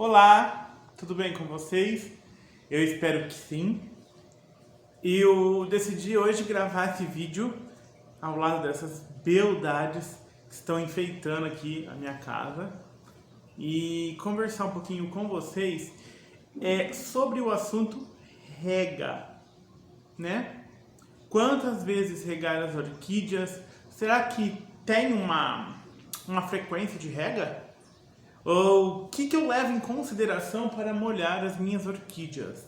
Olá, tudo bem com vocês? Eu espero que sim. E eu decidi hoje gravar esse vídeo ao lado dessas beldades que estão enfeitando aqui a minha casa e conversar um pouquinho com vocês sobre o assunto rega, né? Quantas vezes regar as orquídeas? Será que tem uma frequência de rega? Ou o que eu levo em consideração para molhar as minhas orquídeas?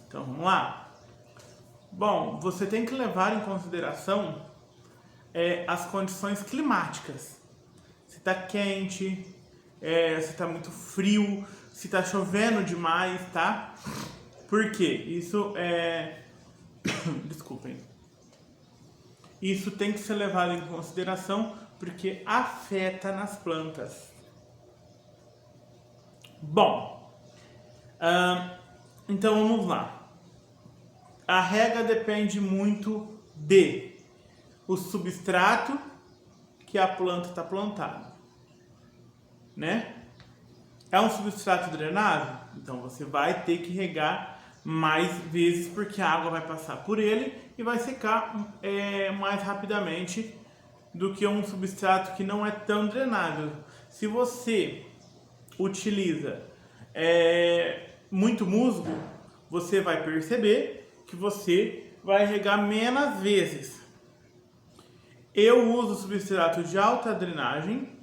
Então vamos lá. Bom, você tem que levar em consideração as condições climáticas. Se está quente, se está muito frio, se está chovendo demais, tá? Por quê? Isso Desculpem. Isso tem que ser levado em consideração porque afeta nas plantas. Bom, então vamos lá. A rega depende muito de o substrato que a planta está plantada, né? É um substrato drenável, então você vai ter que regar mais vezes porque a água vai passar por ele e vai secar mais rapidamente do que um substrato que não é tão drenável. Se você utiliza muito musgo, você vai perceber que você vai regar menos vezes. Eu uso substrato de alta drenagem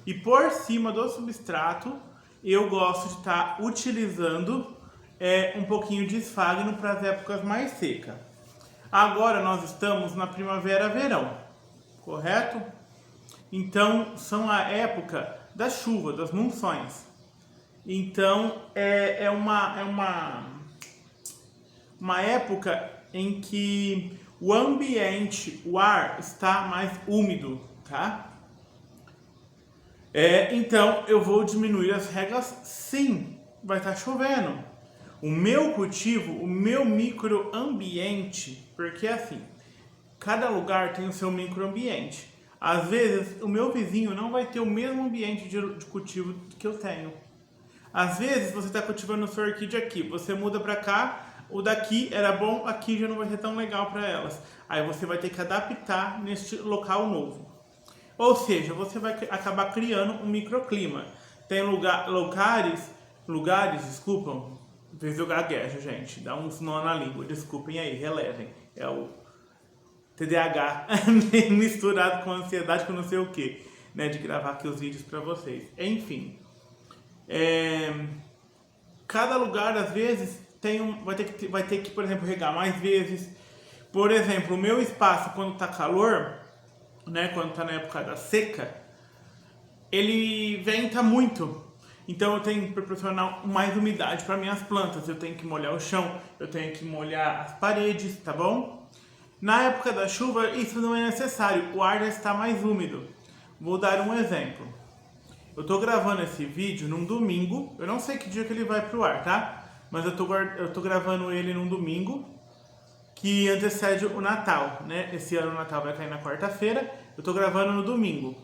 e por cima do substrato eu gosto de estar utilizando um pouquinho de esfagno para as épocas mais secas. Agora nós estamos na primavera-verão, correto? Então são a época da chuva, das monções. Então é uma época em que o ambiente, o ar está mais úmido, tá? Então eu vou diminuir as regas, sim, vai estar chovendo. O meu cultivo, o meu microambiente, porque assim, cada lugar tem o seu microambiente. Às vezes o meu vizinho não vai ter o mesmo ambiente de cultivo que eu tenho. Às vezes você está cultivando sua orquídea aqui, você muda para cá, o daqui era bom, aqui já não vai ser tão legal para elas. Aí você vai ter que adaptar neste local novo. Ou seja, você vai acabar criando um microclima. Tem lugares, desculpam, às vezes eu gaguejo, gente, dá uns nó na língua, desculpem aí, relevem. É o TDAH misturado com ansiedade, com não sei o que, né, de gravar aqui os vídeos para vocês. Enfim, cada lugar às vezes vai ter que, por exemplo, regar mais vezes. Por exemplo, o meu espaço quando tá calor, né, quando tá na época da seca, ele venta muito. Então eu tenho que proporcionar mais umidade para minhas plantas. Eu tenho que molhar o chão, eu tenho que molhar as paredes, tá bom? Na época da chuva isso não é necessário, o ar já está mais úmido. Vou dar um exemplo. Eu tô gravando esse vídeo num domingo, eu não sei que dia que ele vai pro ar, tá? Mas eu tô gravando ele num domingo que antecede o Natal, né? Esse ano o Natal vai cair na quarta-feira, eu tô gravando no domingo.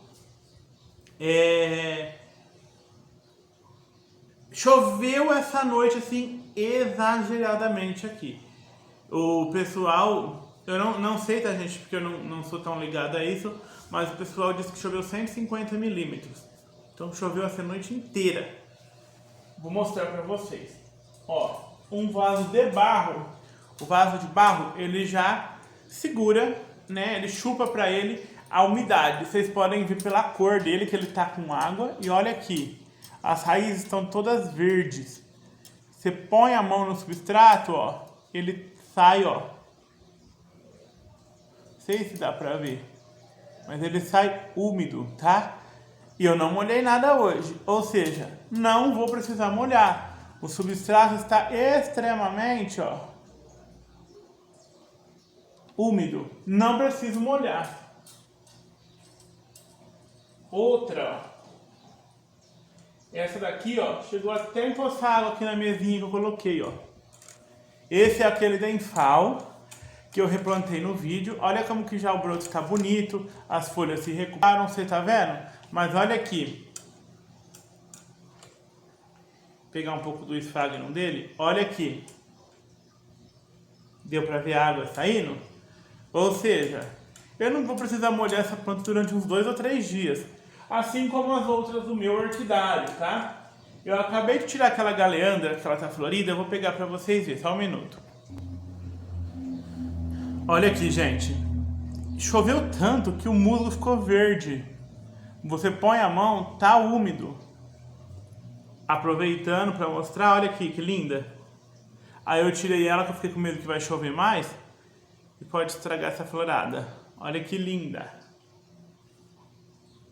Choveu essa noite, assim, exageradamente aqui. O pessoal, eu não sei, tá, gente, porque eu não sou tão ligado a isso, mas o pessoal disse que choveu 150 milímetros. Então choveu essa noite inteira. Vou mostrar pra vocês. Ó, um vaso de barro. O vaso de barro, ele já segura, né? Ele chupa pra ele a umidade. Vocês podem ver pela cor dele que ele tá com água. E olha aqui, as raízes estão todas verdes. Você põe a mão no substrato, ó, ele sai, ó. Não sei se dá pra ver, mas ele sai úmido, tá? E eu não molhei nada hoje, ou seja, não vou precisar molhar. O substrato está extremamente, ó, úmido. Não preciso molhar. Outra, ó. Essa daqui, ó, chegou até a empoçar água aqui na mesinha que eu coloquei, ó. Esse é aquele denfal que eu replantei no vídeo. Olha como que já o broto está bonito, as folhas se recuperaram, você tá vendo? Mas olha aqui. pegar um pouco do esfagno dele. Olha aqui. Deu para ver a água saindo? Ou seja, eu não vou precisar molhar essa planta durante uns 2 ou 3 dias. Assim como as outras do meu orquidário, tá? Eu acabei de tirar aquela galeandra que ela tá florida, eu vou pegar para vocês verem, só um minuto. Olha aqui, gente. Choveu tanto que o musgo ficou verde. Você põe a mão, tá úmido. Aproveitando para mostrar, olha aqui que linda. Aí eu tirei ela que eu fiquei com medo que vai chover mais e pode estragar essa florada. Olha que linda.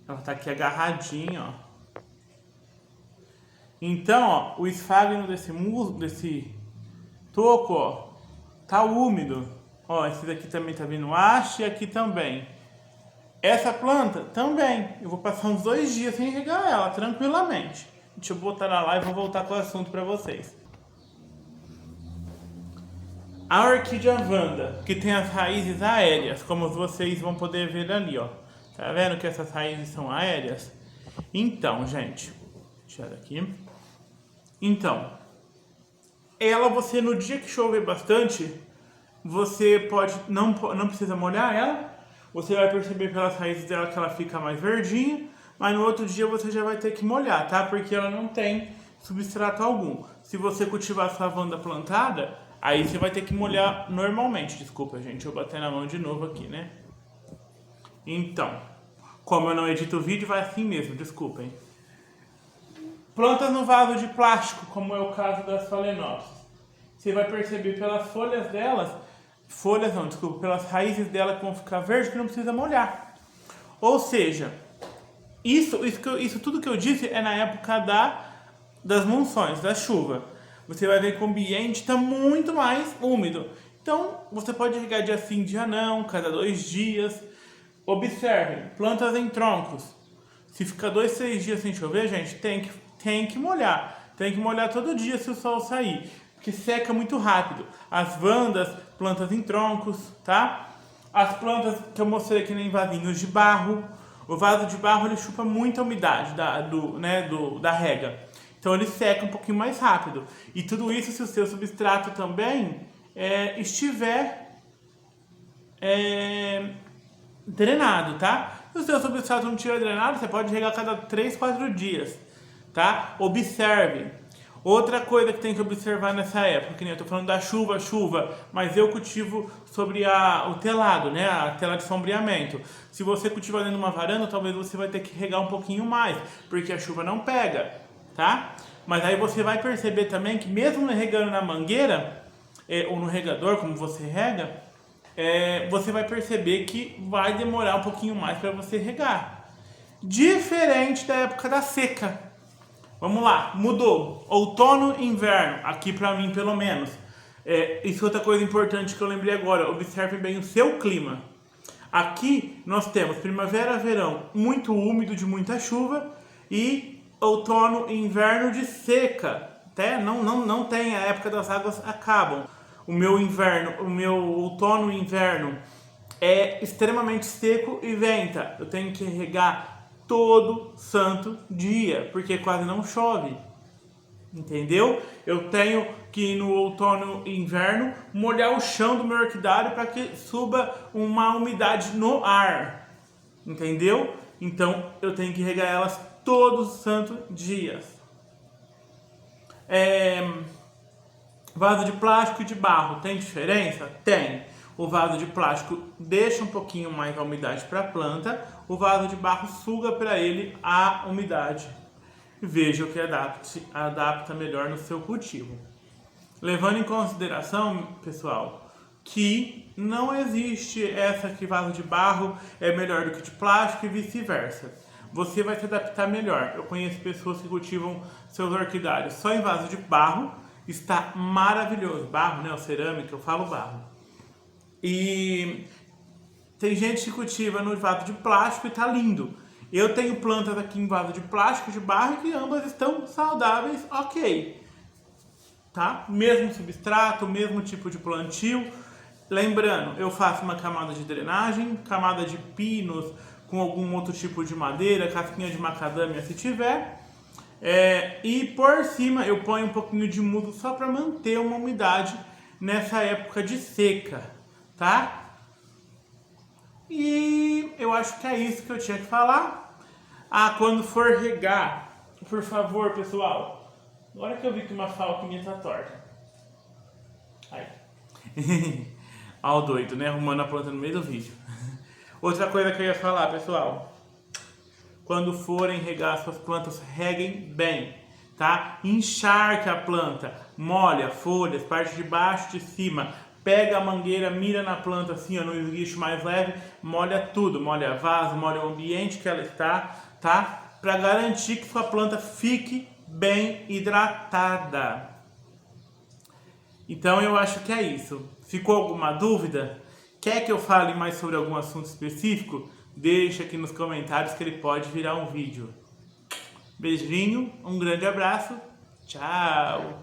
Ela tá aqui agarradinha, ó. Então, ó, o esfagno desse toco, ó, tá úmido. Ó, esse daqui também tá vindo haste e aqui também. Essa planta também. Eu vou passar uns 2 dias sem regar ela, tranquilamente. Deixa eu botar ela lá e vou voltar com o assunto para vocês. A orquídea Wanda, que tem as raízes aéreas, como vocês vão poder ver ali, ó. Tá vendo que essas raízes são aéreas? Então, gente, deixa eu tirar aqui. Então, ela você no dia que chover bastante, você pode, não precisa molhar ela. Você vai perceber pelas raízes dela que ela fica mais verdinha, mas no outro dia você já vai ter que molhar, tá? Porque ela não tem substrato algum. Se você cultivar sua Wanda plantada, aí você vai ter que molhar normalmente. Desculpa, gente, eu bati na mão de novo aqui, né? Então, como eu não edito o vídeo, vai assim mesmo, desculpem. Plantas no vaso de plástico, como é o caso das Phalaenopsis. Você vai perceber pelas folhas delas, pelas raízes dela que vão ficar verdes, que não precisa molhar. Ou seja, isso tudo que eu disse é na época das monções, da chuva. Você vai ver que o ambiente está muito mais úmido. Então, você pode regar dia sim, dia não, cada 2 dias. Observem, plantas em troncos. Se ficar 2, 3 dias sem chover, gente, tem que molhar. Tem que molhar todo dia se o sol sair, porque seca muito rápido. As Wandas, plantas em troncos, tá? As plantas que eu mostrei aqui em vasinhos de barro. O vaso de barro ele chupa muita umidade da rega. Então ele seca um pouquinho mais rápido. E tudo isso se o seu substrato também estiver drenado, tá? Se o seu substrato não estiver drenado, você pode regar a cada 3, 4 dias, tá? Observe. Outra coisa que tem que observar nessa época, que nem eu tô falando da chuva, mas eu cultivo sobre o telado, né? A tela de sombreamento. Se você cultivar dentro de uma varanda, talvez você vai ter que regar um pouquinho mais, porque a chuva não pega, tá? Mas aí você vai perceber também que mesmo regando na mangueira, ou no regador, como você rega, você vai perceber que vai demorar um pouquinho mais para você regar. Diferente da época da seca. Vamos lá, mudou. Outono e inverno, aqui pra mim pelo menos. Isso é outra coisa importante que eu lembrei agora. Observe bem o seu clima. Aqui nós temos primavera, verão muito úmido de muita chuva e outono e inverno de seca. Até não tem, a época das águas acabam. O meu outono e inverno é extremamente seco e venta. Eu tenho que regar todo santo dia, porque quase não chove, entendeu? Eu tenho que no outono e inverno molhar o chão do meu orquidário para que suba uma umidade no ar, entendeu? Então eu tenho que regar elas todos os santos dias. Vaso de plástico e de barro, tem diferença? Tem. O vaso de plástico deixa um pouquinho mais a umidade para a planta, o vaso de barro suga para ele a umidade. Veja o que adapta melhor no seu cultivo. Levando em consideração, pessoal, que não existe essa que vaso de barro é melhor do que de plástico e vice-versa. Você vai se adaptar melhor. Eu conheço pessoas que cultivam seus orquidários só em vaso de barro, está maravilhoso. Barro, né? O cerâmica, eu falo barro. E tem gente que cultiva no vaso de plástico e tá lindo. Eu tenho plantas aqui em vaso de plástico, de barro, que ambas estão saudáveis, ok. Tá? Mesmo substrato, mesmo tipo de plantio. Lembrando, eu faço uma camada de drenagem, camada de pinos com algum outro tipo de madeira, casquinha de macadâmia se tiver. E por cima eu ponho um pouquinho de mudo só para manter uma umidade nessa época de seca, tá? E eu acho que é isso que eu tinha que falar. Quando for regar, por favor, pessoal. Agora que eu vi que uma falquinha tá torta. Aí. Ó o doido, né? Arrumando a planta no meio do vídeo. Outra coisa que eu ia falar, pessoal. Quando forem regar suas plantas, reguem bem, tá? Encharque a planta, molha folhas, parte de baixo, de cima. Pega a mangueira, mira na planta assim, ó, no esguicho mais leve, molha tudo, molha vaso, molha o ambiente que ela está, tá? Para garantir que sua planta fique bem hidratada. Então eu acho que é isso. Ficou alguma dúvida? Quer que eu fale mais sobre algum assunto específico? Deixa aqui nos comentários que ele pode virar um vídeo. Beijinho, um grande abraço, tchau!